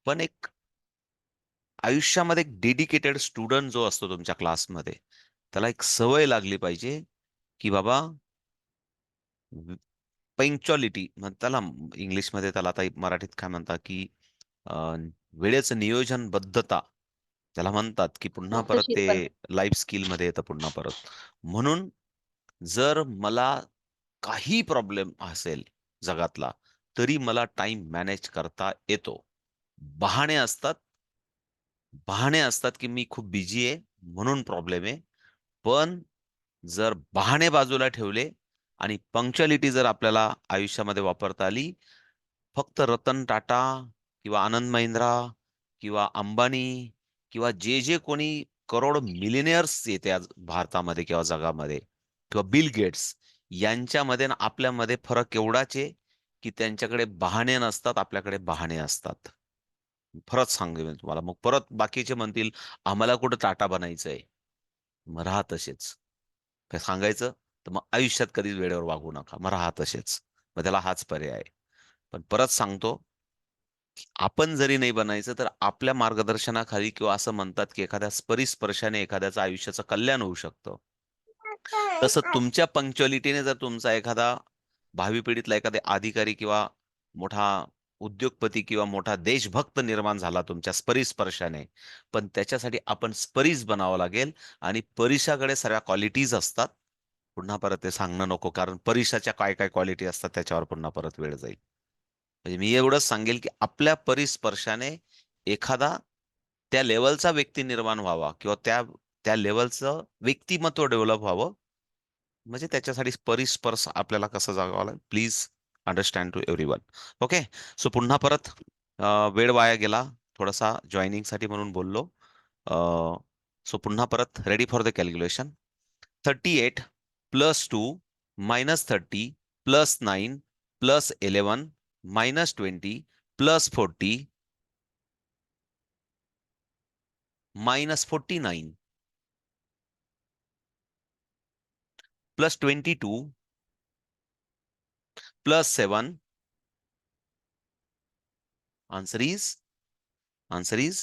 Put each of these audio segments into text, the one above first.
पण एक आयुष्यामध्ये एक डेडिकेटेड स्टुडंट जो असतो तुमच्या क्लासमध्ये, त्याला एक सवय लागली पाहिजे की बाबा पंक्च्युअलिटी, त्याला इंग्लिशमध्ये त्याला आता मराठीत काय म्हणतात की अ, वेळेचं नियोजनबद्धता त्याला म्हणतात, की पुन्हा परत ते शिस्तशीरपणा. लाईफ स्किलमध्ये येतं पुन्हा परत. म्हणून जर मला काही प्रॉब्लेम असेल जगातला, तरी मला टाइम मॅनेज करता येतो. बहाणे असतात, बहाणे असतात, की मी खूप बिझी आहे म्हणून प्रॉब्लेम आहे. पण जर बहाणे बाजूला ठेवले आणि पंक्च्युअलिटी जर आपल्याला आयुष्यामध्ये वापरता आली, फक्त रतन टाटा किंवा आनंद महिंद्रा किंवा अंबानी किंवा जे कोणी करोड मिलिनियर्स येते आज भारतामध्ये किंवा जगामध्ये किंवा बिल गेट्स यांच्यामध्ये आणि आपल्यामध्ये फरक एवढाच आहे, की त्यांच्याकडे बहाणे नसतात, आपल्याकडे बहाणे असतात. खरंच सांगेन मी तुम्हाला. मग परत बाकीचे म्हणतील, "आम्हाला कुठं टाटा बनायचंय." मग राहा तसेच. काय सांगायचं? तर मग आयुष्यात कधीच वेळेवर वागू नका. मग राहा तसेच. मग त्याला हाच पर्याय आहे. पण परत सांगतो, की आपण जरी नाही बनायचं, तर आपल्या मार्गदर्शनाखाली किंवा असं म्हणतात, की एखाद्या परिस्पर्शाने एखाद्याचं आयुष्याचं कल्याण होऊ शकतं. तसं तुमच्या पंक्च्युअलिटीने जर तुमचा एखादा भावी पिढीतला एखादा अधिकारी किंवा मोठा उद्योगपती किंवा मोठा देशभक्त निर्माण झाला तुमच्या परिस्पर्शाने, पण त्याच्यासाठी आपण परिस बनावं लागेल आणि परिसाकडे सर्व क्वालिटीज असतात. पुन्हा परत ते सांगणं नको, कारण परिसाच्या काय-काय क्वालिटी असतात त्याच्यावर पुन्हा परत वेळ जाईल. म्हणजे मी एवढंच सांगेल, की आपल्या परिस्पर्शाने एखादा त्या लेव्हलचा व्यक्ती निर्माण व्हावा किंवा त्या त्या लेव्हलचं व्यक्तिमत्व डेव्हलप व्हावं. म्हणजे त्याच्यासाठी परिस्पर्श आपल्याला कसं जगावं लागेल, please understand to everyone. Okay. So पुन्हा परत वेळ वाया गेला थोडासा जॉइनिंगसाठी म्हणून बोललो. सो पुन्हा परत ready for the calculation. 38 plus 2 minus 30 plus 9 plus 11 minus 20 plus 40 minus 49 plus 22 plus 7. Answer is answer is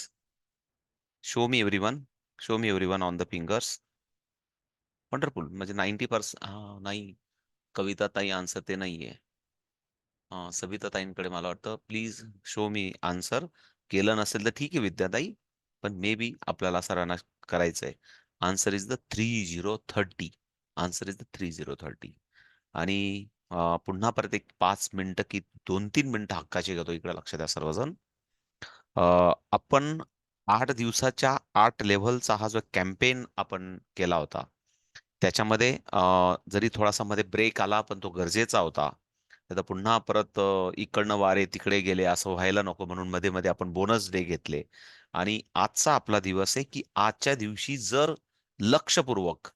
show me everyone. Show me everyone on the fingers. Wonderful. म्हणजे 90% नाही. कविता ताई आन्सर ते नाहीये. सविता ताईंकडे मला वाटतं. Please show me answer. केलं नसेल तर ठीक आहे विद्याताई. पण मे बी आपल्याला सरांना करायचंय. Answer is the 3030. Answer is the 3030. आणि पुन्हा परत एक 5 मिनिटं की 2-3 मिनिटं हक्काची घेतो. इकडे लक्ष द्या सर्वजण. आपण 8 दिवसाच्या 8 लेव्हलचा हा जो कॅम्पेन आपण केला होता, त्याच्यामध्ये जरी थोडासा मध्ये ब्रेक आला, पण तो गरजेचा होता. आता पुन्हा परत इकडनं वारे तिकडे गेले असं व्हायला नको म्हणून मध्ये-मध्ये आपण बोनस डे घेतले. आणि आजचा आपला दिवस आहे, की आजच्या दिवशी जर लक्षपूर्वक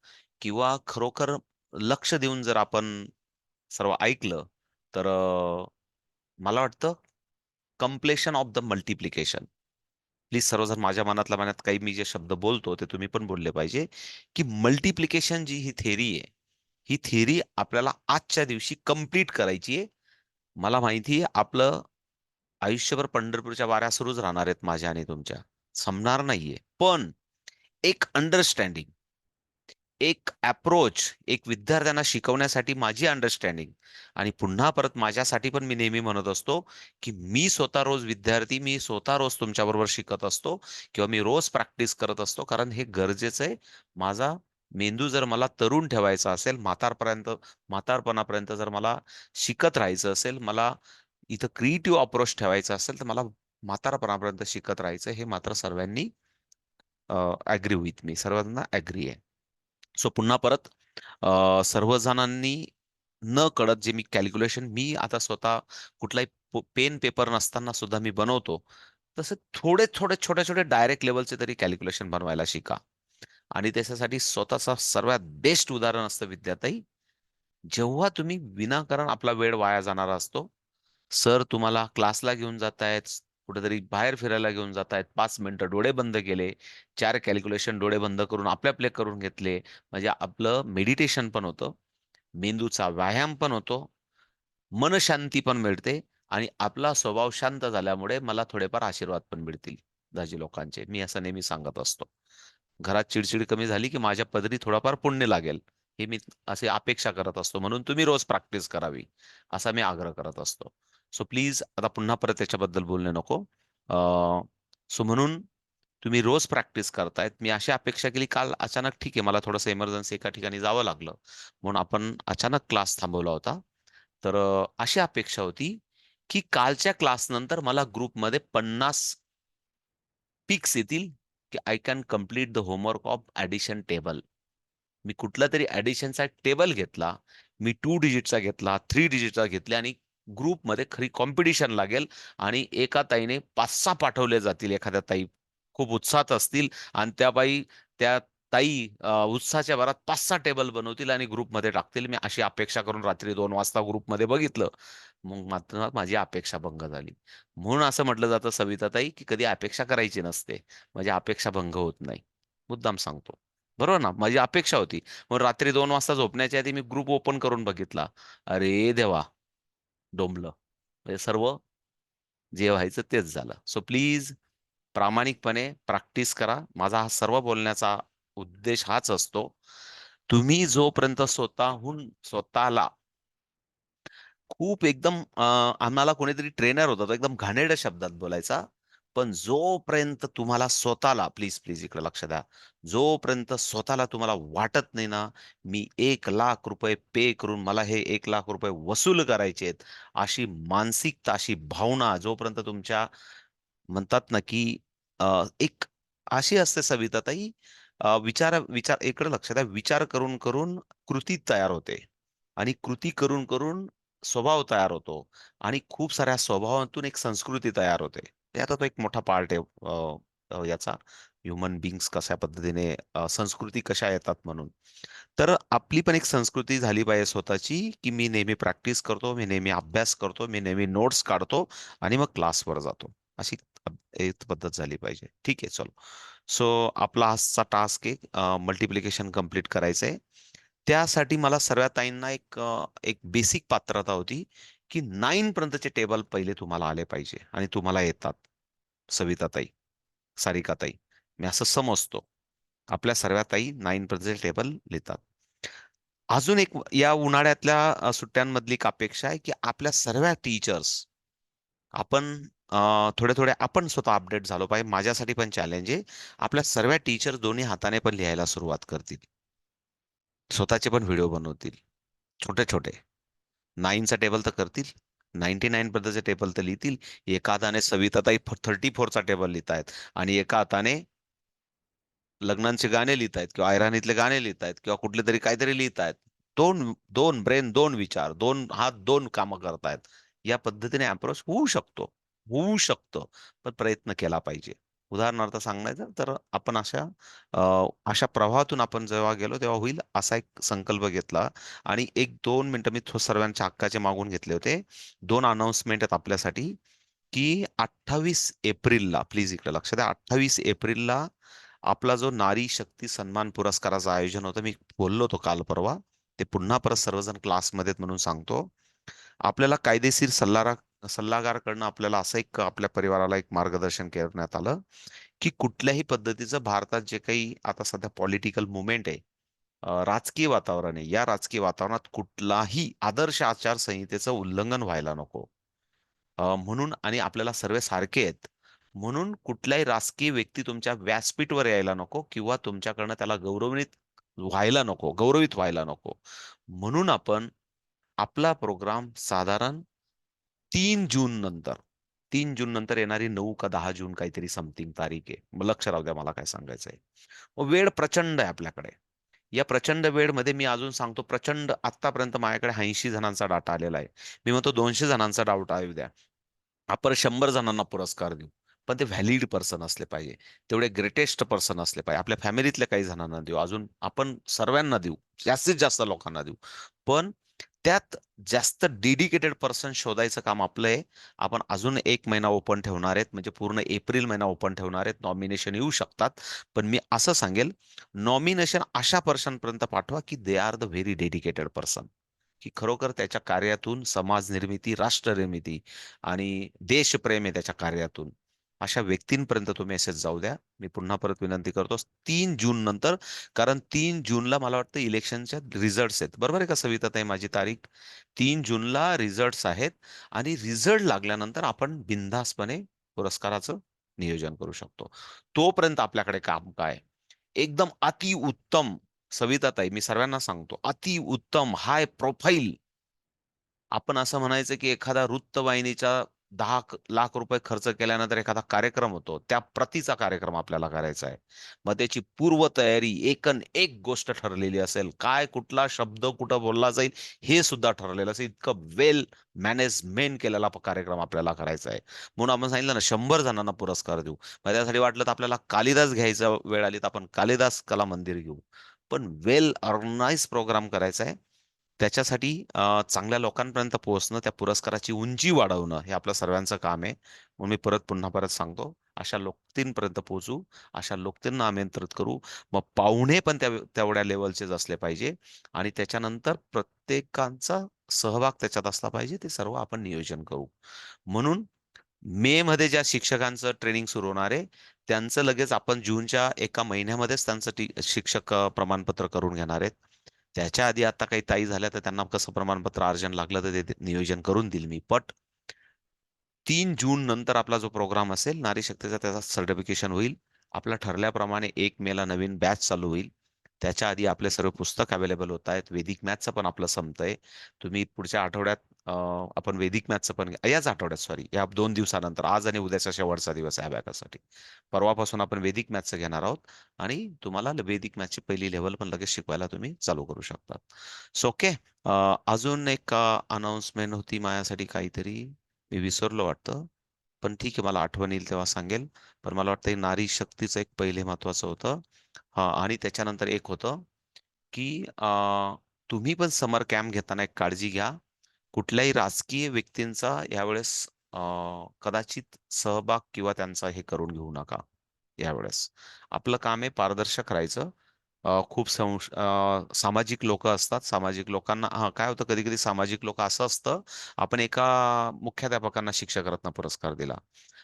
किंवा खरोखर लक्ष देऊन जर आपण सर्व ऐकलं, तर मला वाटतं completion of the multiplication. Please सर्वजण माझ्या मनातल्या मनात काही मी जे शब्द बोलतो ते तुम्ही पण बोलले पाहिजे, की मल्टिप्लिकेशन जी ही थिअरी आहे, ही थिअरी आपल्याला आजच्या दिवशी कंप्लीट करायची आहे. मला माहिती आहे आपलं आयुष्यभर पंढरपूरच्या वाऱ्या सुरूच राहणार आहेत माझ्या आणि तुमच्या. संपणार नाहीये. पण एक अंडरस्टँडिंग, एक अप्रोच, एक विद्यार्थ्यांना शिकवण्यासाठी माझी अंडरस्टँडिंग आणि पुन्हा परत माझ्यासाठी पण मी नेहमी म्हणत असतो, की मी स्वतः रोज विद्यार्थी, मी स्वतः रोज तुमच्याबरोबर शिकत असतो किंवा मी रोज प्रॅक्टिस करत असतो. कारण हे गरजेचं आहे. माझा मेंदू जर मला तरुण ठेवायचा असेल, म्हातारपणापर्यंत जर मला शिकत राहायचं असेल, मला इथं क्रिएटिव्ह अप्रोच ठेवायचा असेल, तर मला म्हातारपणापर्यंत शिकत राहायचं. हे मात्र सर्वांनी ॲग्री विथ मी. सर्वांना ॲग्री आहे. सो पुन्हा परत सर्वजणांनी नकळत जे मी कॅल्क्युलेशन मी आता स्वतः कुठलाही पेन पेपर नसताना सुद्धा मी बनवतो. तसं थोडे-थोडे, छोटे-छोटे डायरेक्ट लेव्हलचे तरी कॅल्क्युलेशन बनवायला शिका. आणि त्याच्यासाठी स्वतःचा सर्वात बेस्ट उदाहरण असतं विद्याताई. जेव्हा तुम्ही विनाकारण आपला वेळ वाया जाणारा असतो. सर तुम्हाला क्लासला घेऊन जातायत, कुठेतरी बाहेर फिरायला घेऊन जातायत, 5 मिनिटं डोळे बंद केले, 4 कॅल्क्युलेशन डोळे बंद करून आपले-आपले करून घेतले. म्हणजे आपलं मेडिटेशन पण होतं, मेंदूचा व्यायाम पण होतो, मनशांती पण मिळते आणि आपला स्वभाव शांत झाल्यामुळे मला थोडेफार आशीर्वाद पण मिळतील दाजी लोकांचे. मी असं नेहमी सांगत असतो. घरात चिडचिड कमी झाली की माझ्या पदरी थोडाफार पुण्य लागेल. हे मी अशी अपेक्षा करत असतो. म्हणून तुम्ही रोज प्रॅक्टिस करावी, असा मी आग्रह करत असतो. सो प्लीज आता पुन्हा परत त्याच्याबद्दल बोलणे नको. सो म्हणून तुम्ही रोज प्रॅक्टिस करतायत. मी अशी अपेक्षा केली काल अचानक ठीक आहे मला थोडंसं इमर्जन्सी एका ठिकाणी जावं लागलं. म्हणून आपण अचानक क्लास थांबवला होता. तर अशी अपेक्षा होती की कालच्या क्लासनंतर मला ग्रुपमध्ये 50 पिक्स येतील की I can complete the homework of addition table. मी कुठला तरी ॲडिशनचा टेबल घेतला. मी 2 डिजिटचा घेतला, 3 डिजिटचा घेतले आणि ग्रुपमध्ये खरी कॉम्पिटिशन लागेल आणि एका ताईने 5-6 पाठवले जातील. एखाद्या ताई खूप उत्साहात असतील आणि त्या ताई उत्साहाच्या भरात 5-6 टेबल बनवतील आणि ग्रुपमध्ये टाकतील. मी अशी अपेक्षा करून रात्री 2 वाजता ग्रुपमध्ये बघितलं. मग मात्र माझी अपेक्षा भंग झाली. म्हणून असं म्हटलं जातं सविताताई, की कधी अपेक्षा करायची नसते. माझी अपेक्षा भंग होत नाही. मुद्दाम सांगतो. बरोबर ना? माझी अपेक्षा होती. मग रात्री 2 वाजता झोपण्याच्या आधी मी ग्रुप ओपन करून बघितला. अरे देवा! डोंबलं. म्हणजे सर्व जे व्हायचं तेच झालं. सो प्लीज प्रामाणिकपणे प्रॅक्टिस करा. माझा हा सर्व बोलण्याचा उद्देश हाच असतो. तुम्ही जोपर्यंत स्वतःला खूप एकदम आम्हाला कोणीतरी ट्रेनर होता तो एकदम घाणेरड्या शब्दात बोलायचा. पण जोपर्यंत तुम्हाला स्वतःला प्लीज, प्लीज इकडे लक्ष द्या. जोपर्यंत स्वतःला तुम्हाला वाटत नाही ना, मी ₹1,00,000 पे करून मला हे ₹1,00,000 वसूल करायचे आहेत, अशी मानसिकता, अशी भावना जोपर्यंत तुमच्या म्हणतात ना, की एक अशी असते सविताताई विचार इकडे लक्ष द्या. विचार करून, करून कृती तयार होते आणि कृती करून, करून स्वभाव तयार होतो आणि खूप साऱ्या स्वभावातून एक संस्कृती तयार होते. ते आता तो एक मोठा पार्ट आहे अ, अ, याचा ह्युमन बीइंग्स कशा पद्धतीने संस्कृती कशा येतात म्हणून. तर आपली पण एक संस्कृती झाली पाहिजे स्वतःची, की मी नेहमी प्रॅक्टिस करतो, मी नेहमी अभ्यास करतो, मी नेहमी नोट्स काढतो आणि मग क्लासवर जातो. अशी एक पद्धत झाली पाहिजे. ठीक आहे, चलो. सो आपला आजचा टास्क आहे मल्टिप्लिकेशन कंप्लीट करायचंय. त्यासाठी मला सर्व ताईंना एक बेसिक पात्रता होती, की 9 पर्यंतचे टेबल पहिले तुम्हाला आले पाहिजे आणि तुम्हाला येतात. सविताताई, सारिकाताई, मी असं समजतो. आपल्या सर्व ताई 9 पर्यंतचे टेबल लिहितात. अजून एक या उन्हाळ्यातल्या सुट्ट्यांमधली एक अपेक्षा आहे, की आपल्या सर्व टीचर्स आपण थोडे-थोडे आपण स्वतः अपडेट झालो पाहिजे. माझ्यासाठी पण चॅलेंज आहे. आपल्या सर्व टीचर दोन्ही हाताने पण लिहायला सुरुवात करतील. स्वतःचे पण व्हिडिओ बनवतील. छोटे-छोटे. 9चा टेबल तर करतील. 99 पर्यंतचे टेबल तर लिहितील. एका हाताने सविताताई 34चा टेबल लिहितायत आणि एका हाताने लग्नांचे गाणे लिहितायत किंवा अहिराणीतले गाणे लिहितायत किंवा कुठले तरी काहीतरी लिहितायत. 2 ब्रेन, 2 विचार, 2 हात, 2 कामं करतायत. या पद्धतीने अप्रोच होऊ शकतो. होऊ शकतं. पण प्रयत्न केला पाहिजे. उदाहरणार्थ सांगायचं तर आपण अशा प्रवाहातून आपण जेव्हा गेलो तेव्हा होईल असा एक संकल्प घेतला आणि 1-2 मिनिटं मी सर्वांच्या हक्काचे मागून घेतले होते. 2 अनाउन्समेंट आहेत आपल्यासाठी, की 28 एप्रिलला प्लीज इकडे लक्ष द्या. 28 एप्रिलला आपला जो नारी शक्ती सन्मान पुरस्काराचं आयोजन होतं, मी बोललो होतो काल परवा. ते पुन्हा परत सर्वजण क्लासमध्ये म्हणून सांगतो. आपल्याला कायदेशीर सल्लागारकडनं आपल्याला असं एक आपल्या परिवाराला एक मार्गदर्शन करण्यात आलं, की कुठल्याही पद्धतीचं भारतात जे काही आता सध्या पॉलिटिकल मूव्हमेंट आहे, राजकीय वातावरण आहे, या राजकीय वातावरणात कुठलाही आदर्श आचारसंहितेचं उल्लंघन व्हायला नको. म्हणून आणि आपल्याला सर्व सारखे आहेत. म्हणून कुठल्याही राजकीय व्यक्ती तुमच्या व्यासपीठवर यायला नको किंवा तुमच्याकडनं त्याला गौरवित व्हायला नको. म्हणून आपण आपला प्रोग्राम साधारण 3 जून नंतर 3 जून नंतर येणारी 9 का 10 जून काहीतरी समथिंग तारीख आहे. मग लक्ष राहू द्या मला काय सांगायचंय. मग वेळ प्रचंड आहे आपल्याकडे. या प्रचंड वेळमध्ये मी अजून सांगतो प्रचंड आत्तापर्यंत माझ्याकडे 80 जणांचा डाटा आलेला आहे. मी म्हणतो 200 जणांचा डाटा येऊ द्या. आपण 100 जणांना पुरस्कार देऊ. पण ते व्हॅलिड पर्सन असले पाहिजे. तेवढे ग्रेटेस्ट पर्सन असले पाहिजे. आपल्या फॅमिलीतल्या काही जणांना देऊ. अजून आपण सर्वांना देऊ. जास्तीत जास्त लोकांना देऊ. पण त्यात जास्त डेडिकेटेड पर्सन शोधायचं काम आपलं आहे. आपण अजून 1 महिना ओपन ठेवणार आहेत. म्हणजे पूर्ण एप्रिल महिना ओपन ठेवणार आहेत. नॉमिनेशन येऊ शकतात. पण मी असं सांगेल, नॉमिनेशन अशा पर्सनपर्यंत पाठवा, की they are the very dedicated person. की खरोखर त्याच्या कार्यातून समाज निर्मिती, राष्ट्र निर्मिती आणि देशप्रेम आहे त्याच्या कार्यातून. अशा व्यक्तींपर्यंत तो मेसेज जाऊ द्या. मी पुन्हा परत विनंती करतो 3 जून नंतर, कारण 3 जूनला मला वाटतं इलेक्शनच्या रिझल्ट्स आहेत. बरोबर आहे का सविताताई माझी तारीख? 3 जूनला रिझल्ट्स आहेत आणि रिझल्ट लागल्यानंतर आपण बिनधास्तपणे पुरस्काराचं नियोजन करू शकतो. तोपर्यंत आपल्याकडे काम काय? एकदम अतिउत्तम सविताताई, मी सर्वांना सांगतो, अतिउत्तम हाय प्रोफाईल आपण असं म्हणायचं की एखादा वृत्तवाहिनीच्या 10 लाख रुपये खर्च केल्यानंतर एखादा कार्यक्रम होतो. त्या प्रतीचा कार्यक्रम आपल्याला करायचा आहे. मग त्याची पूर्वतयारी एकन एक गोष्ट ठरलेली असेल. काय कुठला शब्द कुठं बोलला जाईल हे सुद्धा ठरलेलं असेल. इतकं वेल मॅनेजमेंट केलेला कार्यक्रम आपल्याला करायचा आहे. म्हणून आपण सांगितलं ना 100 जणांना पुरस्कार देऊ. मग त्यासाठी वाटलं तर आपल्याला कालिदास घ्यायचा वेळ आली तर आपण कालिदास कला मंदिर घेऊ. पण वेल ऑर्गनाइज प्रोग्राम करायचा आहे. त्याच्यासाठी चांगल्या लोकांपर्यंत पोहोचणं, त्या पुरस्काराची उंची वाढवणं हे आपलं सर्वांचं काम आहे. म्हणून मी पुन्हा परत सांगतो, अशा लोकतींपर्यंत पोहोचू, अशा लोकतींना आमंत्रित करू. मग पाहुणे पण तेवढ्या लेव्हलचेच असले पाहिजे आणि त्याच्यानंतर प्रत्येकाचा सहभाग त्याच्यात असला पाहिजे. ते सर्व आपण नियोजन करू. म्हणून मे मध्ये ज्या शिक्षकांचं ट्रेनिंग सुरू होणार आहे, त्यांचं लगेच आपण जूनच्या एका महिन्यामध्येच त्यांचं शिक्षक प्रमाणपत्र करून घेणार आहेत. त्याच्या आधी आता काही ताई झाल्या तर त्यांना कसं प्रमाणपत्र अर्जंट लागलं तर ते नियोजन करून देईल मी. 3 जून नंतर आपला जो प्रोग्राम असेल नारी शक्तीचा त्याचा सर्टिफिकेशन होईल. आपला ठरल्याप्रमाणे 1 मे ला नवीन बॅच चालू होईल. त्याच्या आधी आपले सर्व पुस्तक अवेलेबल होत आहेत. वैदिक मॅथचं पण आपलं संपतंय. तुम्ही पुढच्या आठवड्यात आपण वैदिक मॅथचं पण याच आठवड्यात सॉरी या 2 दिवसानंतर आज आणि उद्याचा शेवटचा दिवस आहे अबॅकससाठी. परवापासून आपण वैदिक मॅथचं घेणार आहोत आणि तुम्हाला वैदिक मॅथची पहिली लेव्हल पण लगेच शिकवायला तुम्ही चालू करू शकता. So okay. अजून एक अनाउन्समेंट होती माझ्यासाठी काहीतरी. मी विसरलो वाटतं. पण ठीक आहे मला आठवण येईल तेव्हा सांगेल. पण मला वाटतं हे नारी शक्तीचं एक पहिले महत्वाचं होतं. हां आणि त्याच्यानंतर एक होतं, की तुम्ही पण समर कॅम्प घेताना एक काळजी घ्या. कुठल्याही राजकीय व्यक्तींचा यावेळेस अ, कदाचित सहभाग किंवा त्यांचा हे करून घेऊ नका यावेळेस. आपलं काम आहे पारदर्शक राहायचं. खूप सामाजिक लोकं असतात. सामाजिक लोकांना हां, काय होतं कधी-कधी सामाजिक लोकं असं असतं, आपण एका मुख्याध्यापकांना शिक्षक रत्न पुरस्कार दिला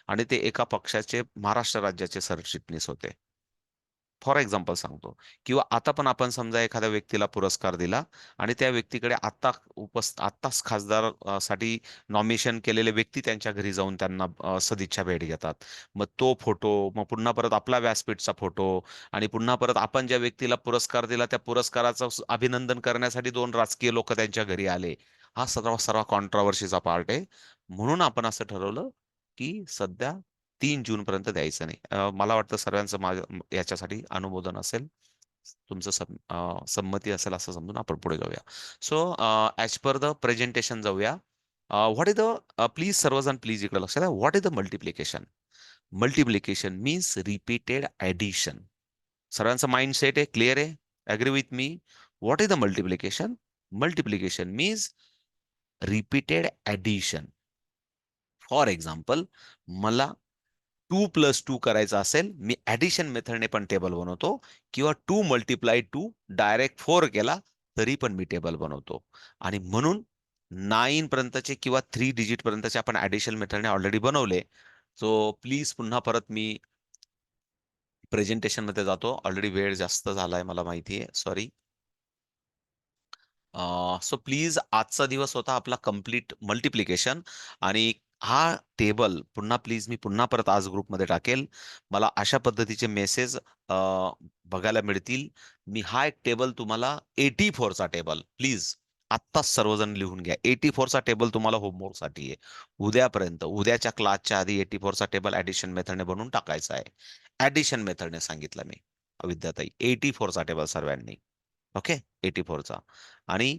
आणि ते एका पक्षाचे महाराष्ट्र राज्याचे सरचिटणीस होते. फॉर एक्झाम्पल सांगतो किंवा आता पण आपण समजा एखाद्या व्यक्तीला पुरस्कार दिला आणि त्या व्यक्तीकडे आत्ताच खासदार साठी नॉमिनेशन केलेले व्यक्ती त्यांच्या घरी जाऊन त्यांना सदिच्छा भेट घेतात. मग तो फोटो, मग पुन्हा परत आपला व्यासपीठचा फोटो आणि पुन्हा परत आपण ज्या व्यक्तीला पुरस्कार दिला त्या पुरस्काराचं अभिनंदन करण्यासाठी 2 राजकीय लोक त्यांच्या घरी आले. हा सर्व सर्व कॉन्ट्रोव्हर्सीचा पार्ट आहे. म्हणून आपण असं ठरवलं, की सध्या 3 जूनपर्यंत द्यायचं नाही. मला वाटतं सर्वांचं माझं याच्यासाठी अनुमोदन असेल. तुमचं संमती असेल असं समजून आपण पुढे जाऊया. So as per the presentation जाऊया. व्हॉट इज द प्लीज सर्वजण प्लीज इकडे लक्ष द्या. What is the multiplication? Multiplication means repeated addition. सर्वांचा माइंडसेट आहे, क्लिअर आहे? Agree with me? What is the multiplication? Multiplication means repeated addition. For example मला 2+2 करायचा असेल, मी ॲडिशन मेथडने पण टेबल बनवतो किंवा 2 मल्टिप्लाय 2 डायरेक्ट 4 केला तरी पण मी टेबल बनवतो. आणि म्हणून 9 पर्यंतचे किंवा 3 डिजिट पर्यंतचे आपण ॲडिशन मेथडने ऑलरेडी बनवले. सो प्लीज पुन्हा परत मी प्रेझेंटेशनमध्ये जातो. ऑलरेडी वेळ जास्त झालाय मला माहिती आहे. सॉरी. सो प्लीज आजचा दिवस होता आपला कंप्लीट मल्टिप्लिकेशन आणि हा टेबल पुन्हा प्लीज मी पुन्हा परत आज ग्रुपमध्ये टाकेल. मला अशा पद्धतीचे मेसेज बघायला मिळतील. मी हा एक टेबल तुम्हाला 84 चा टेबल प्लीज आत्ताच सर्वजण लिहून घ्या. 84 चा टेबल तुम्हाला होमवर्कसाठी आहे. उद्यापर्यंत, उद्याच्या क्लासच्या आधी 84 चा टेबल ॲडिशन मेथडने बनवून टाकायचा आहे. ॲडिशन मेथडने सांगितलं मी विद्याताई. 84 चा टेबल सर्वांनी. ओके. 84 चा आणि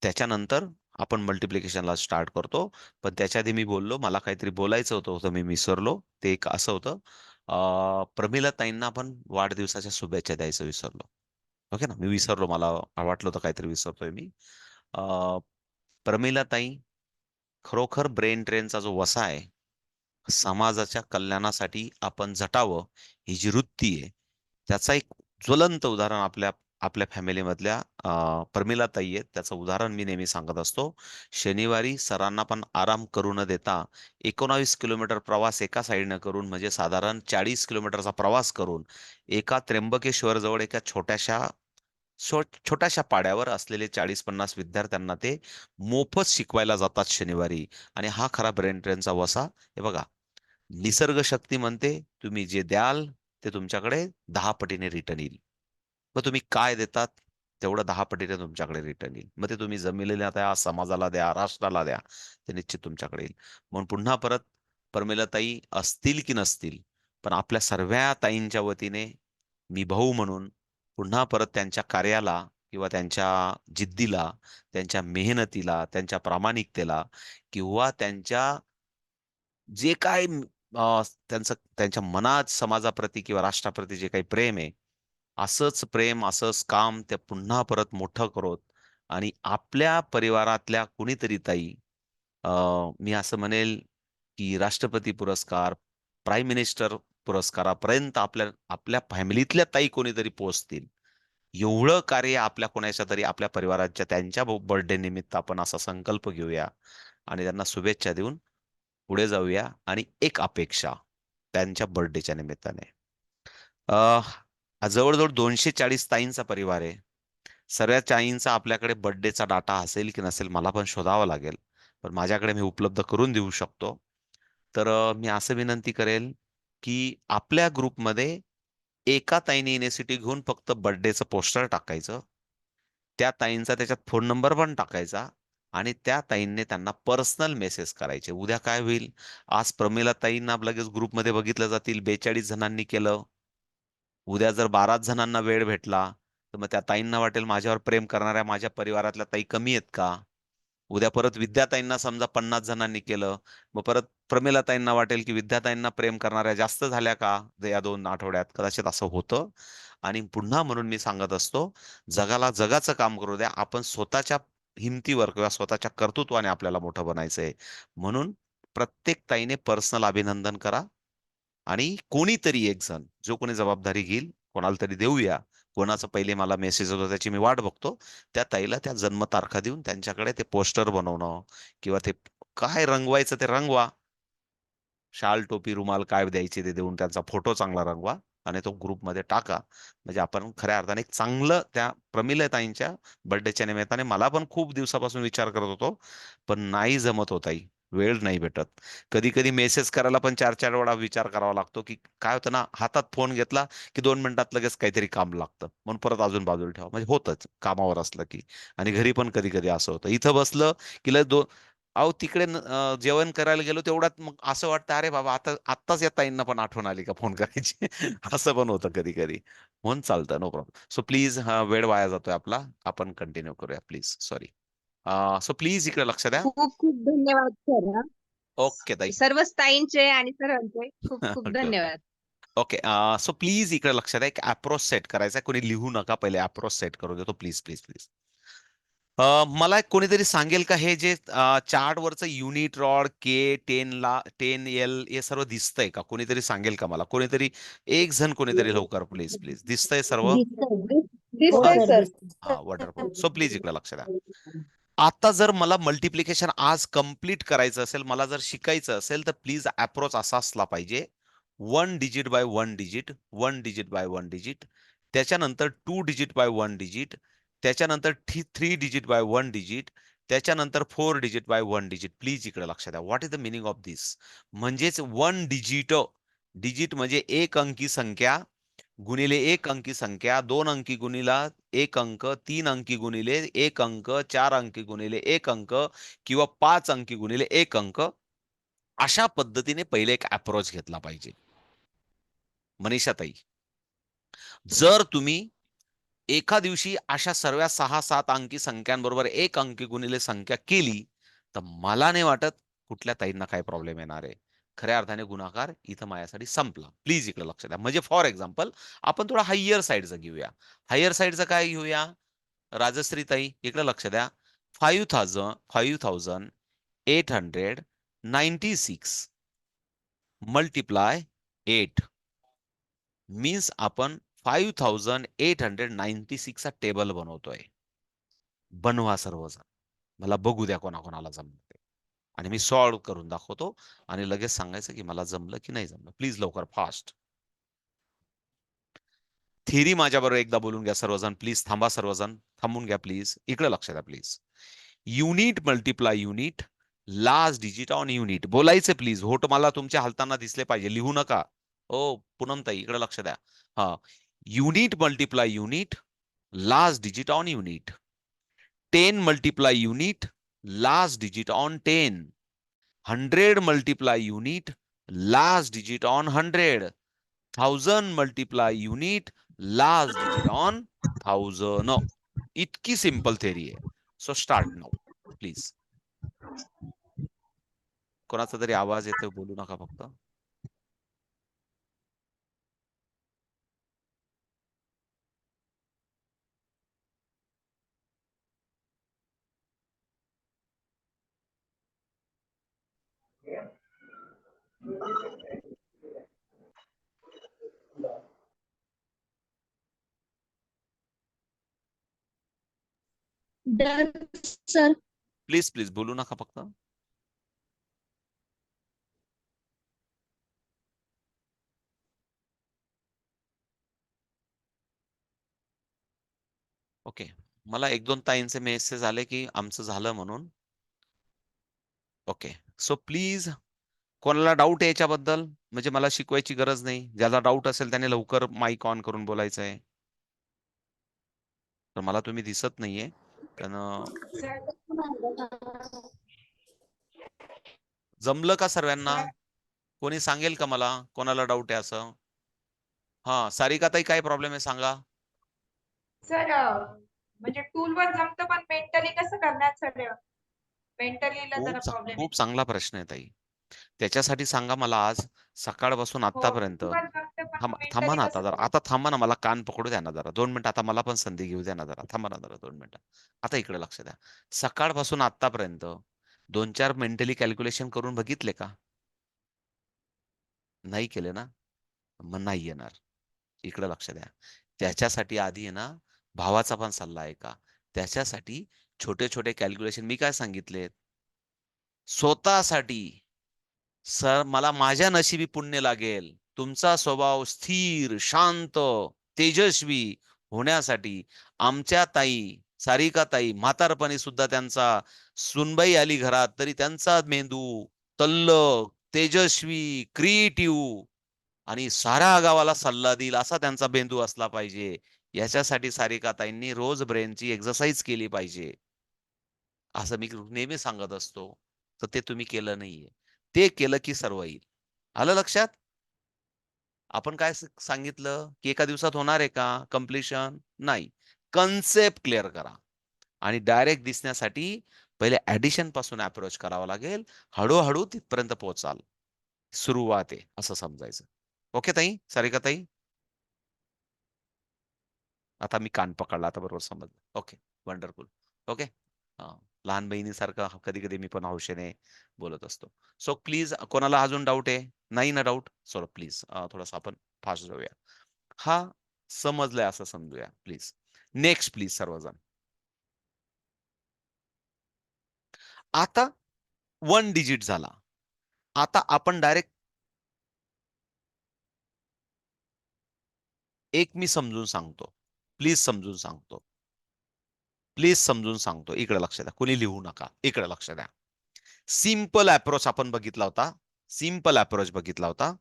त्याच्यानंतर आपण मल्टिप्लिकेशनला स्टार्ट करतो. पण त्याच्या आधी मी बोललो, मला काहीतरी बोलायचं होतं मी विसरलो. ते एक असं होतं, प्रमिला ताईंना आपण वाढदिवसाच्या शुभेच्छा द्यायचं विसरलो. ओके ना. मी विसरलो. मला वाटलं होतं काहीतरी विसरतोय मी. अ, प्रमिला ताई खरोखर ब्रेन ट्रेनचा जो वसा आहे, समाजाच्या कल्याणासाठी आपण झटावं, ही जी वृत्ती आहे, त्याचा एक ज्वलंत उदाहरण आपल्या फॅमिलीमधल्या प्रमिला ताई आहेत. त्याचं उदाहरण मी नेहमी सांगत असतो. शनिवारी सरांना पण आराम करू न देता 19 किलोमीटर प्रवास एका साईडनं करून, म्हणजे साधारण 40 किलोमीटरचा प्रवास करून, एका त्र्यंबकेश्वर जवळ एका छोट्याशा पाड्यावर असलेले 40-50 विद्यार्थ्यांना ते मोफत शिकवायला जातात शनिवारी. आणि हा खरा ब्रेन ट्रेनचा वसा. हे बघा, निसर्ग शक्ती म्हणते, तुम्ही जे द्याल ते तुमच्याकडे 10 पटीने रिटर्न येईल. मग तुम्ही काय देतात, तेवढं 10 पटीने तुमच्याकडे रिटर्न येईल. मग ते तुम्ही जमिनीला द्या, समाजाला द्या, राष्ट्राला द्या, ते निश्चित तुमच्याकडे येईल. म्हणून पुन्हा परत, प्रमिलाताई असतील की नसतील, पण आपल्या सर्व ताईंच्या वतीने मी भाऊ म्हणून पुन्हा परत त्यांच्या कार्याला, किंवा त्यांच्या जिद्दीला, त्यांच्या मेहनतीला, त्यांच्या प्रामाणिकतेला, किंवा त्यांच्या जे काय त्यांचं त्यांच्या मनात समाजाप्रती किंवा राष्ट्राप्रती जे काही प्रेम आहे, असंच प्रेम, असंच काम त्या पुन्हा परत मोठं करोत. आणि आपल्या परिवारातल्या कुणीतरी ताई, अ, मी असं म्हणेल की राष्ट्रपती पुरस्कार, प्राईम मिनिस्टर पुरस्कारापर्यंत आपल्या आपल्या फॅमिलीतल्या ताई कोणीतरी पोहोचतील. एवढं कार्य आपल्या कोणाच्या तरी आपल्या परिवाराच्या त्यांच्या बर्थडे निमित्त आपण असा संकल्प घेऊया आणि त्यांना शुभेच्छा देऊन पुढे जाऊया. आणि एक अपेक्षा त्यांच्या बर्थडेच्या निमित्ताने, जवळ-जवळ 240 ताईंचा परिवार आहे. सर्व ताईंचा आपल्याकडे बर्थडेचा डाटा असेल की नसेल मला पण शोधावा लागेल. पण माझ्याकडे मी उपलब्ध करून देऊ शकतो. तर मी असं विनंती करेल, की आपल्या ग्रुपमध्ये एका ताईने इनिशिएटिव्ह घेऊन फक्त बर्थडेचं पोस्टर टाकायचं. त्या ताईंचा त्याच्यात फोन नंबर पण टाकायचा आणि त्या ताईंनी त्यांना पर्सनल मेसेज करायचे. उद्या काय होईल? आज प्रमिला ताईंना लगेच ग्रुपमध्ये बघितलं जातील, 42 जणांनी केलं. उद्या जर 12च जणांना वेळ भेटला, तर मग त्या ताईंना वाटेल माझ्यावर प्रेम करणाऱ्या माझ्या परिवारातल्या ताई कमी आहेत का? उद्या परत विद्याताईंना समजा 50 जणांनी केलं, मग परत प्रमिलाताईंना वाटेल, की विद्याताईंना प्रेम करणाऱ्या जास्त झाल्या का या 2 आठवड्यात? कदाचित असं होतं. आणि पुन्हा म्हणून मी सांगत असतो, जगाला जगाचं काम करू द्या. आपण स्वतःच्या हिमतीवर किंवा स्वतःच्या कर्तृत्वाने आपल्याला मोठं बनायचंय. म्हणून प्रत्येक ताईने पर्सनल अभिनंदन करा. आणि कोणीतरी एक जण, जो कोणी जबाबदारी घेईल, कोणाला तरी देऊया. कोणाचा पहिले मला मेसेज होतो त्याची मी वाट बघतो. त्या ताईला त्या जन्मतारखा देऊन त्यांच्याकडे ते पोस्टर बनवणं, किंवा ते काय रंगवायचं ते रंगवा. शाल, टोपी, रुमाल काय द्यायचे ते देऊन त्यांचा फोटो चांगला रंगवा आणि तो ग्रुपमध्ये टाका. म्हणजे आपण खऱ्या अर्थाने एक चांगलं त्या प्रमिलाताईंच्या बर्थडेच्या निमित्ताने, मला पण खूप दिवसापासून विचार करत होतो, पण नाही जमत हो ताई. वेळ नाही भेटत. कधी-कधी मेसेज करायला पण 4-4 वेळा विचार करावा लागतो, की काय होतं ना, हातात फोन घेतला, की 2 मिनिटात लगेच काहीतरी काम लागतं. म्हणून परत अजून बाजूला ठेवा. म्हणजे होतंच कामावर असलं की. आणि घरी पण कधी-कधी असं होतं. इथं बसलं की अहो तिकडे जेवण करायला गेलो तेवढ्यात मग असं वाटतं, "अरे बाबा, आत्ताच या ताईंना पण आठवण आली का फोन करायची?" असं पण होतं कधी-कधी. म्हणून चालतं, नो प्रॉब्लेम. सो प्लीज, वेळ वाया जातोय आपला. आपण कंटिन्यू करूया प्लीज. सॉरी. सो प्लीज इकडे लक्ष द्या. खूप खूप धन्यवाद सर. हा. ओके ताई. सर्व ताईंचे आणि सरांचे खूप खूप ओके, ओके. धन्यवाद. ओके. सो प्लीज इकडे लक्ष द्या. एक अप्रोच सेट करायचा आहे. कोणी लिहू नका. पहिले अप्रोच सेट करू देतो. Please, please, please. मला एक कोणीतरी सांगेल का, हे जे चार्टवरचं युनिट रॉड के 10 एल हे सर्व दिसतंय का? कोणीतरी सांगेल का मला? कोणीतरी एक जण, कोणीतरी लवकर प्लीज, प्लीज. दिसतंय सर्व? दिसतंय हो दिसतंय सर सर. दिसतंय. वंडरफुल. सो प्लीज इकडे लक्ष द्या. आता जर मला मल्टिप्लिकेशन आज कंप्लीट करायचं असेल, मला जर शिकायचं असेल, तर प्लीज अप्रोच असा असला पाहिजे. 1 digit bye 1 digit, 1 digit bye 1 digit, त्याच्यानंतर 2 डिजिट बाय 1 डिजिट, त्याच्यानंतर 3 डिजिट बाय 1 डिजिट, त्याच्यानंतर 4 डिजिट बाय 1 डिजिट. प्लीज इकडे लक्ष द्या. What is the meaning of this? म्हणजेच 1 डिजिट, डिजिट म्हणजे एक अंकी संख्या गुणिले एक अंकी संख्या, 2 अंकी गुणिला 1 अंक, 3 अंकी गुणिले 1 अंक, 4 अंकी गुणिले 1 अंक, किंवा 5 अंकी गुणिले 1 अंक. अशा पद्धतीने पहिले एक अप्रोच घेतला पाहिजे. मनीषाताई, जर तुम्ही एका दिवशी अशा सर्व 6-7 अंकी संख्यांबरोबर 1 अंकी गुणिले संख्या केली, तर मला नाही वाटत कुठल्या ताईंना काही प्रॉब्लेम येणार आहे. खऱ्या अर्थाने गुणाकार इथं माझ्यासाठी संपला. प्लीज इकडे लक्ष द्या. म्हणजे फॉर एक्झाम्पल, आपण थोडा हायर साइडचं घेऊया. हायर साइडचं काय घेऊया? राजश्री ताई इकडे लक्ष द्या. 5896 मल्टिप्लाय 8 मीन्स आपण 5896 चा टेबल बनवतोय. बनवा सर्वजण. मला बघू द्या कोणाकोणाला जमलं ते. आणि मी सॉल्व्ह करून दाखवतो आणि लगेच सांगायचं की मला जमलं की नाही जमलं. प्लीज लवकर फास्ट. थिअरी माझ्याबरोबर एकदा बोलून घ्या सर्वजण. प्लीज थांबा सर्वजण. थांबून घ्या प्लीज. इकडे लक्ष द्या please. Unit multiply unit, last digit on unit. बोलायचं प्लीज. होट मला तुमच्या हलताना दिसले पाहिजे. लिहू नका. ओ पूनमताई इकडे लक्ष द्या. हा. Unit multiply unit, last digit on unit. 10 multiply unit, last digit on 10. 100 multiply unit, last digit on 100. 1000 multiply unit, last digit on 1000. इतकी सिंपल थेरी आहे. So start now please. कोणाचा तरी आवाज येतोय, बोलू नका फक्त. Done sir. प्लीज प्लीज बोलू नका फक्त. ओके. मला एक दोन ताईंचे मेसेज आले की आमचं झालं म्हणून. ओके. सो प्लीज कोणाला डाऊट आहे याच्याबद्दल, म्हणजे मला शिकवायची गरज नाही. ज्याला डाऊट असेल त्याने लवकर माईक ऑन करून बोलायचं आहे. तर मला तुम्ही दिसत नाहीये त्यानं. जमलं का सर्वांना? कोणी सांगेल का मला कोणाला डाऊट आहे असं? हा सारिका ताई काय प्रॉब्लेम आहे सांगा. सर म्हणजे टूलवर जमतं पण मेंटली कसं करणार सर? मेंटलीला जरा प्रॉब्लेम आहे. खूप चांगला प्रश्न आहे ताई. त्याच्यासाठी सांगा मला आज सकाळपासून हो आतापर्यंत. टूलवर जमतं पण थांबा मेंटली ना आता कसं जरा. करायचं? आता थांबा ना, मला कान पकडू द्या ना जरा 2 मिनिटं. आता मला पण संधी घेऊ द्या ना जरा. थांबा ना जरा 2 मिनिटं. आता इकडे लक्ष द्या. सकाळपासून आतापर्यंत 2-4 मेंटली कॅल्क्युलेशन करून बघितले का? नाही केले ना? मग नाही येणार. इकडे लक्ष द्या. त्याच्यासाठी आधी आहे ना भावाचा पण सल्ला आहे का? त्याच्यासाठी छोटे छोटे कॅल्क्युलेशन मी काय सांगितले स्वतःसाठी. सर मला माझ्या नशिबी पुण्य लागेल. तुमचा स्वभाव स्थिर, शांत, तेजस्वी होण्यासाठी आमच्या ताई, सारिका ताई म्हातारपणी सुद्धा त्यांचा सुनबाई आली घरात तरी त्यांचा मेंदू तल्लख, तेजस्वी, क्रिएटिव्ह आणि साऱ्या गावाला सल्ला देईल असा त्यांचा मेंदू असला पाहिजे. याच्यासाठी सारिका ताईंनी रोज ब्रेनची एक्सरसाइज केली पाहिजे. असं मी नेहमी सांगत असतो. तर ते तुम्ही केलं नाहीये. ते केलं की सर्व येईल. आलं लक्षात? आपण काय सांगितलं की एका दिवसात होणार आहे का कंप्लीशन? नाही. कन्सेप्ट क्लिअर करा आणि डायरेक्ट दिसण्यासाठी पहिले ॲडिशन पासून अप्रोच करावा लागेल. हळू तिथपर्यंत पोहोचाल. सुरुवात आहे असं समजायचं. ओके ताई? सारिका ताई? आता मी कान पकडला, आता बरोबर समजलं. ओके. वंडरफुल. ओके. लहान बहिणीसारखं कधी-कधी मी पण हौशेने बोलत असतो. सो प्लीज कोणाला अजून डाऊट आहे? नाही ना डाऊट? सो प्लीज थोडंसं आपण फास्ट जाऊया. हा समजलाय असं समजूया प्लीज. नेक्स्ट प्लीज सर्वजण. आता 1 डिजिट झाला. आता आपण डायरेक्ट एक मी समजून सांगतो. प्लीज समजून सांगतो. प्लीज समजून सांगतो. इकडे लक्ष द्या. कोणी लिहू नका. इकडे लक्ष द्या. सिंपल अप्रोच आपण बघितला होता. सिंपल अप्रोच बघितला होता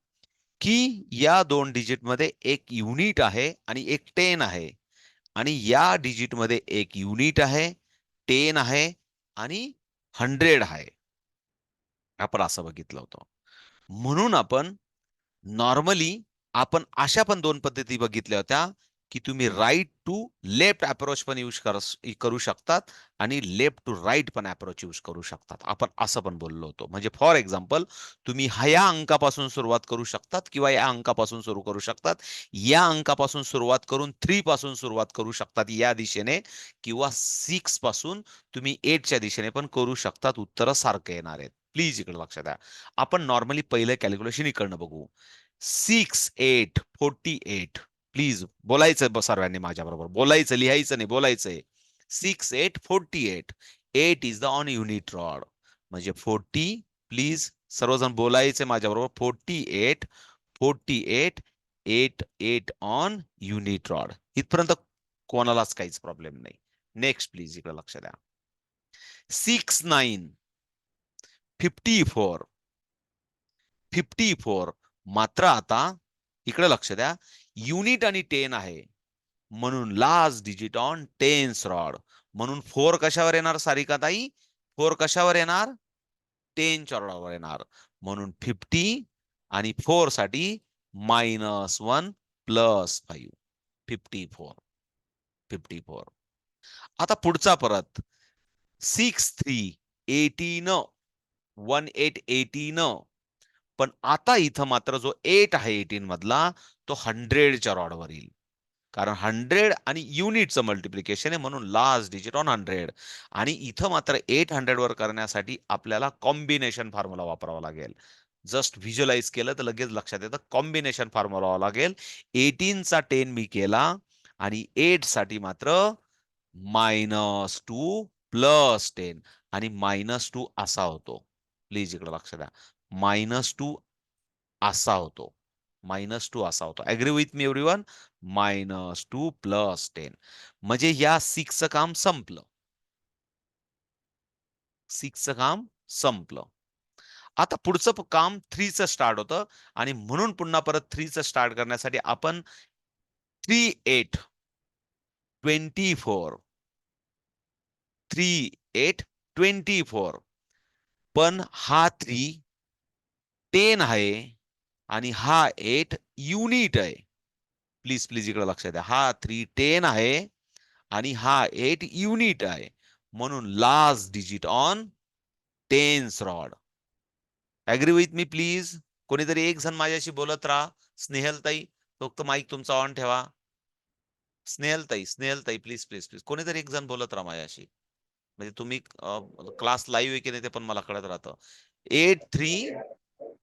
की या 2 डिजिट मध्ये एक युनिट आहे आणि एक 10 आहे आणि या डिजिट मध्ये एक युनिट आहे, 10 आहे आणि 100 आहे. आपण असं बघितलं होतं. म्हणून आपण नॉर्मली आपण अशा पण 2 पद्धती बघितल्या होत्या, की तुम्ही राइट टू लेफ्ट अप्रोच पण करू शकतात आणि लेफ्ट टू राइट पण अप्रोच यूज करू शकतात. आपण असं पण बोललो होतो. म्हणजे फॉर एक्झाम्पल तुम्ही या अंकापासून सुरुवात करू शकतात किंवा या अंकापासून सुरू करू शकतात. या अंकापासून सुरुवात करून 3 पासून सुरुवात करू शकतात या दिशेने किंवा 6 पासून तुम्ही 8 च्या दिशेने पण करू शकतात. उत्तरं सारखं येणार आहेत. प्लीज इकडे लक्ष द्या. आपण नॉर्मली पहिलं कॅल्क्युलेशन इकडनं बघू. 6, 8, 48. प्लीज बोलायचं सर्वांनी माझ्याबरोबर, बोलायचं, लिहायचं नाही, बोलायचंय. 6 8 48. 8 is the on unit rod. म्हणजे 40, प्लीज सर्वजण बोलायचे माझ्याबरोबर. 48 48 8 8 ऑन युनिट रॉड. इथपर्यंत कोणालाच काहीच प्रॉब्लेम नाही. नेक्स्ट प्लीज इकडे लक्ष द्या. 6 9 54 54. मात्र आता इकडे लक्ष द्या, युनिट आणि 10 आहे म्हणून last digit on tens rod. म्हणून 4 कशावर येणार सारिकाताई? 4 कशावर येणार? 10 च्या रॉडवर येणार. म्हणून 50 आणि 4 साठी -1 +5. 54. 54. आता पुढचा परत 6 3 18. 18 18. पण आता इथं मात्र जो 8 आहे 18 मधला, तो 100 च्या रॉडवर येईल. कारण 100 आणि युनिटचं मल्टिप्लिकेशन आहे म्हणून लास्ट डिजिट ऑन 100. आणि इथं मात्र 800 वर करण्यासाठी आपल्याला कॉम्बिनेशन फॉर्म्युला वापरावा लागेल. जस्ट व्हिज्युअलाइज केलं तर लगेच लक्षात येतं, कॉम्बिनेशन फॉर्म्युला वापरावा लागेल. 18 चा 10 मी केला आणि 8 साठी मात्र -2 +10 आणि -2 असा होतो. प्लीज इकडे लक्ष द्या. -2 असा होतो. -2 असा होतो. Agree with me everyone? -2 +10. म्हणजे या 6 चं काम संपलं. 6 चं काम संपलं. आता पुढचं काम 3 चं स्टार्ट होतं आणि म्हणून पुन्हा परत 3 चं स्टार्ट करण्यासाठी आपण 3 8 24 3 8 24. पण हा 3 10 आहे आणि हा 8 युनिट आहे. प्लीज प्लीज इकडे लक्ष द्या. हा 3 10 आहे आणि हा 8 युनिट आहे. म्हणून last digit on tens rod. Agree with me please? कोणीतरी एक जण माझ्याशी बोलत राहा. स्नेहलताई, फक्त माईक तुमचा ऑन ठेवा. Snehaltai, Snehaltai, please please please कोणीतरी एक जण बोलत राहा माझ्याशी. म्हणजे तुम्ही क्लास लाईव्ह आहे की नाही ते पण मला कळत राहतं. 8 3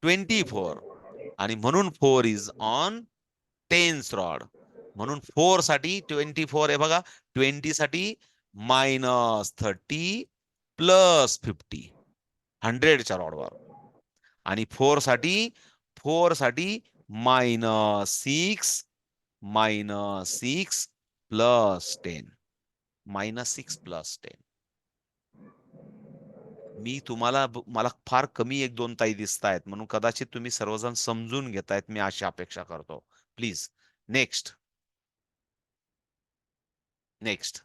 24 आणि म्हणून 4 इज ऑन टेन्स रॉड. म्हणून 4 साठी 24 आहे बघा. 20 साठी -30 +50. 100 च्या रॉडवर. आणि 4 साठी -6 -6 +10. -6 +10. मी तुम्हाला मला फार कमी 1-2 ताई दिसतायत म्हणून कदाचित तुम्ही सर्वजण समजून घेतायत मी अशी अपेक्षा करतो. Please next. नेक्स्ट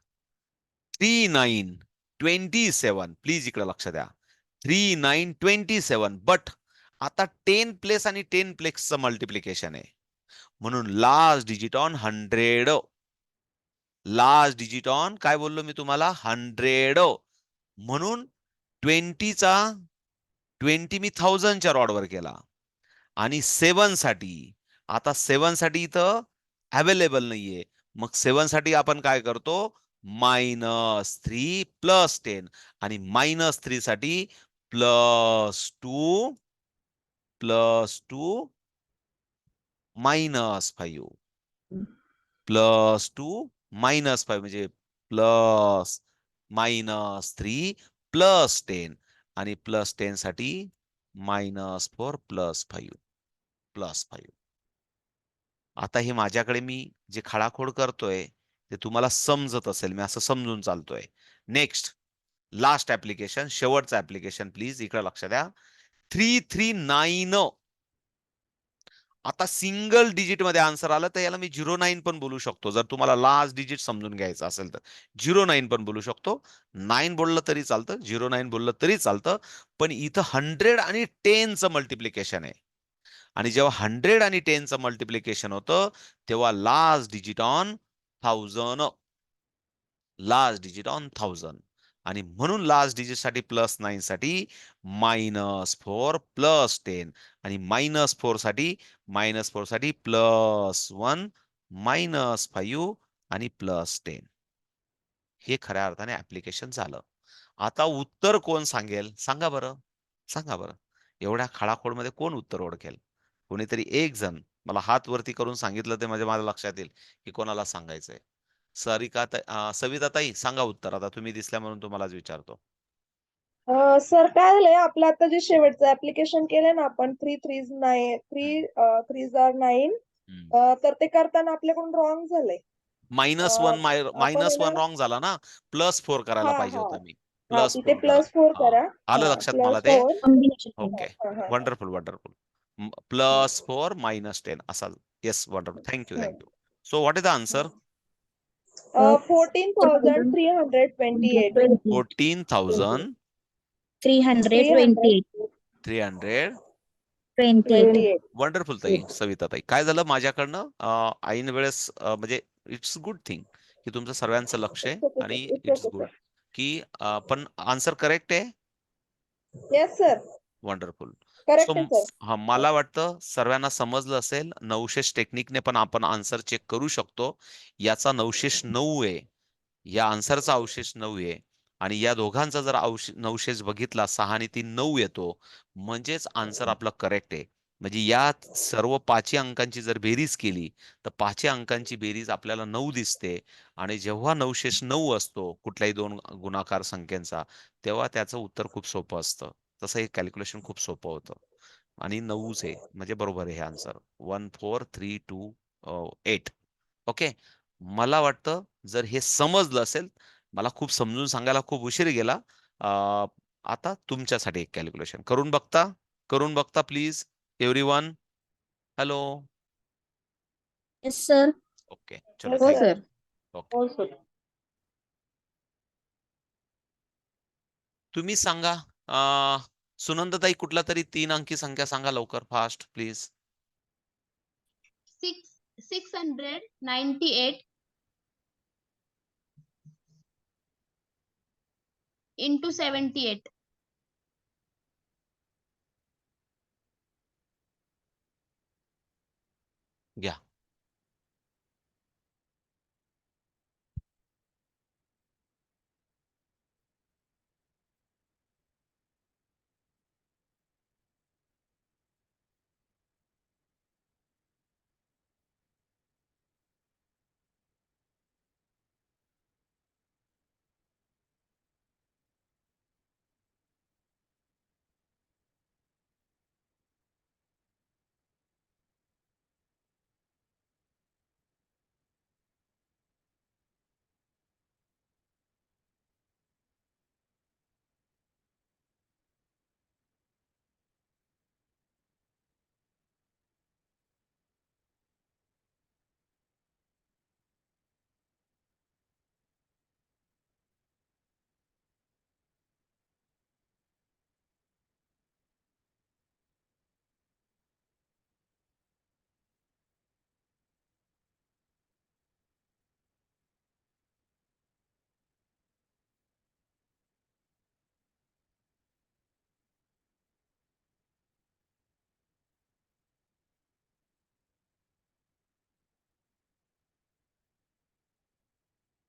3 9 27. प्लीज इकडे लक्ष द्या. 3 9 27. बट आता 10 प्लेस आणि 10 प्लेसचं मल्टिप्लिकेशन आहे. म्हणून last digit on 100. Last digit on काय बोललो मी तुम्हाला? 100. म्हणून 20 मी 1000 च्या रॉडवर केला. आणि 7 साठी आता 7 साठी इथं अवेलेबल नाहीये. मग 7 साठी आपण काय करतो? -3 +10 आणि -3 साठी +2 +2 -5 +2 -5 म्हणजे -3 +10 आणि +10 साठी -4 +5. आता हे माझ्याकडे मी जे खाडाखोड करतोय ते तुम्हाला समजत असेल. मी असं समजून चालतोय. नेक्स्ट लास्ट ऍप्लिकेशन, शेवटचं ऍप्लिकेशन प्लीज इकडे लक्ष द्या. 339. आता सिंगल डिजिट मध्ये आन्सर आलं तर याला मी 09 पण बोलू शकतो. जर तुम्हाला लास्ट डिजिट समजून घ्यायचं असेल तर 09 पण बोलू शकतो. 9 बोललं तरी चालतं, 09 बोललं तरी चालतं. पण इथं 100 आणि 10 चं मल्टिप्लिकेशन आहे. आणि जेव्हा 100 आणि 10 चं मल्टिप्लिकेशन होतं तेव्हा last digit on 1000. Last digit on 1000. आणि म्हणून लास्ट डिजिट साठी +9 साठी -4 +10 आणि -4 साठी +1 -5 आणि +10. हे खऱ्या अर्थाने ऍप्लिकेशन झालं. आता उत्तर कोण सांगेल? सांगा बरं. सांगा बरं. एवढ्या खडाखोडमध्ये कोण उत्तर ओळखेल? कोणीतरी एक जण मला हात वरती करून सांगितलं ते माझ्या लक्षात येईल की कोणाला सांगायचंय. सविता ताई सांगा उत्तर. आता तुम्ही दिसल्या म्हणून तुम्हालाच विचारतो. सर काय झालंय आपलं आता जे शेवटचं ऍप्लिकेशन केलंय ना आपण 3 तर ते करताना आपल्याकडून रॉंग झालंय. -1 आपण आहे ना रॉंग झाला ना, +4 करायला हा पाहिजे हा होतं मी. हा तिथे +4 करा. +4 हा. करा. आलं हा लक्षात मला ते. +4 कॉम्बिनेशन ओके. हा हा वंडरफुल, वंडरफुल. +4 -10 असाल. Yes, wonderful. Thank you. So what is the answer? 14,328. 14,328. 328. Wonderful ताई, सविता ताई. काय झालं माझ्याकडनं ऐन वेळेस म्हणजे इट्स गुड थिंग की तुमचं सर्वांचं लक्ष आहे आणि इट्स गुड की पण आन्सर करेक्ट आहे. Yes sir, wonderful. So correct आहे सर. हा मला वाटतं सर्वांना समजलं असेल. 900 टेक्निकने पण आपण आन्सर चेक करू शकतो. याचा 909 आहे. या आन्सरचा अवशेष 9 आहे आणि या दोघांचा जर 900 बघितला 6 आणि 3 9 येतो म्हणजेच आन्सर आपला करेक्ट आहे. म्हणजे या सर्व 5 अंकांची जर बेरीज केली तर 5 अंकांची बेरीज आपल्याला 9 दिसते आणि जेव्हा 909 असतो कुठल्याही दोन गुणाकार संख्येचा तेव्हा त्याचं उत्तर खूप सोपं असतं. तसं हे कॅल्क्युलेशन खूप सोपं होतं आणि 9च आहे म्हणजे बरोबर आहे हे आन्सर 14328. ओके. मला वाटतं जर हे समजलं असेल, मला खूप समजून सांगायला खूप उशीर गेला. आता तुमच्यासाठी एक कॅल्क्युलेशन करून बघता? करून बघता please everyone. Hello. Yes sir. Okay. चलो हो थँक सर. ओके. हो सर. तुम्ही सांगा सुनंदाताई कुठला तरी 3 अंकी संख्या सांगा लवकर फास्ट प्लीज. 698 into 78. घ्या.